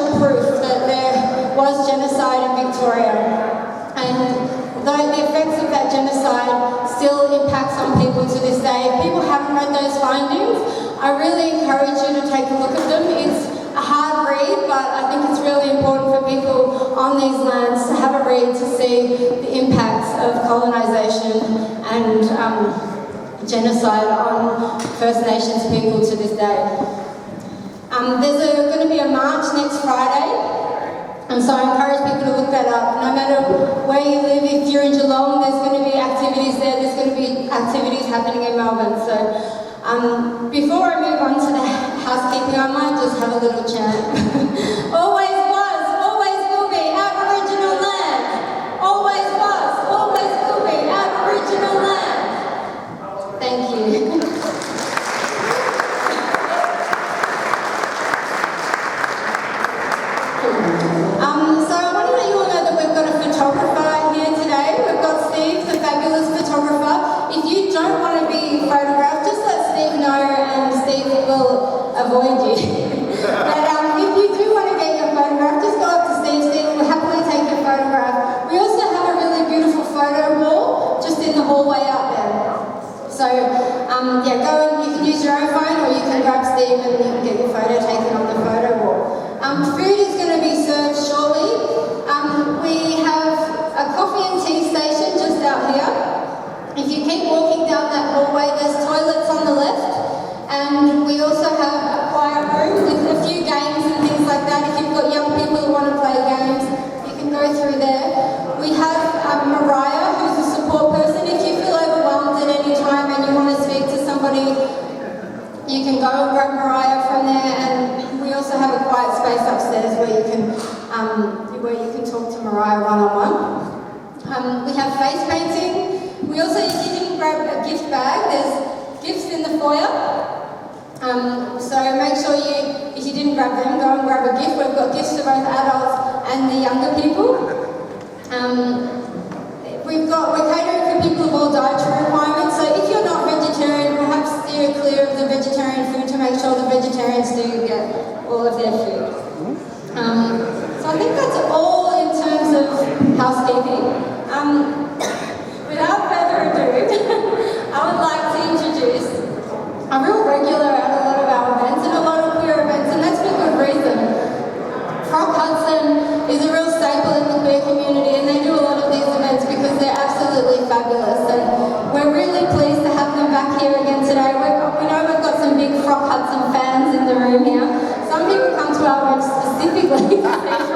actual proof that there was genocide in Victoria. And though the effects of that genocide still impacts on people to this day, if people haven't read those findings, I really encourage you to take a look at them. It's a hard read, but I think it's really important for people on these lands to have a read to see the impacts of colonisation and genocide on First Nations people to this day. There's going to be a march next Friday, and so I encourage people to look that up. No matter where you live, if you're in Geelong, there's going to be activities there, there's going to be activities happening in Melbourne. So before I move on to the housekeeping, I might just have a little chant. Always was, always will be Aboriginal land. Always was, always will be Aboriginal land. Thank you. So I want to let you all know that we've got a photographer here today. We've got Steve, the fabulous photographer. If you don't want to be photographed, just let Steve know and Steve will avoid you. But if you do want to get your photograph, just go up to Steve. Steve will happily take your photograph. We also have a really beautiful photo wall just in the hallway out there. So yeah, go and you can use your own phone or you can grab Steve and you can get your photo taken on the photo wall. Food is going to be served shortly. We have a coffee and tea station just out here. If you keep walking down that hallway, there's toilets on the left, and we also have a quiet room with a few games and things like that. If you've got young people who want to play games, you can go through there. We have Mariah, who's a support person. If you feel overwhelmed at any time and you want to speak to somebody, you can go and grab Mariah from there, and we also have a quiet space upstairs where you can talk to Mariah one-on-one. We have face painting. We also, if you didn't grab a gift bag, there's gifts in the foyer. So make sure if you didn't grab them, go and grab a gift. We've got gifts for both adults and the younger people. We're catering for people of all dietary requirements. So if you're not vegetarian, perhaps steer clear of the vegetarian food to make sure the vegetarians do get all of their food. So I think that's all in terms of housekeeping. Without further ado, I would like to introduce a real regular at a lot of our events and a lot of queer events, and that's for good reason. Frock Hudson is a real staple in the queer community, and they do a lot of these events because they're absolutely fabulous, and we're really pleased to have them back here again today. We know we've got some big Frock Hudson fans in the room here. Some people come to our events specifically to see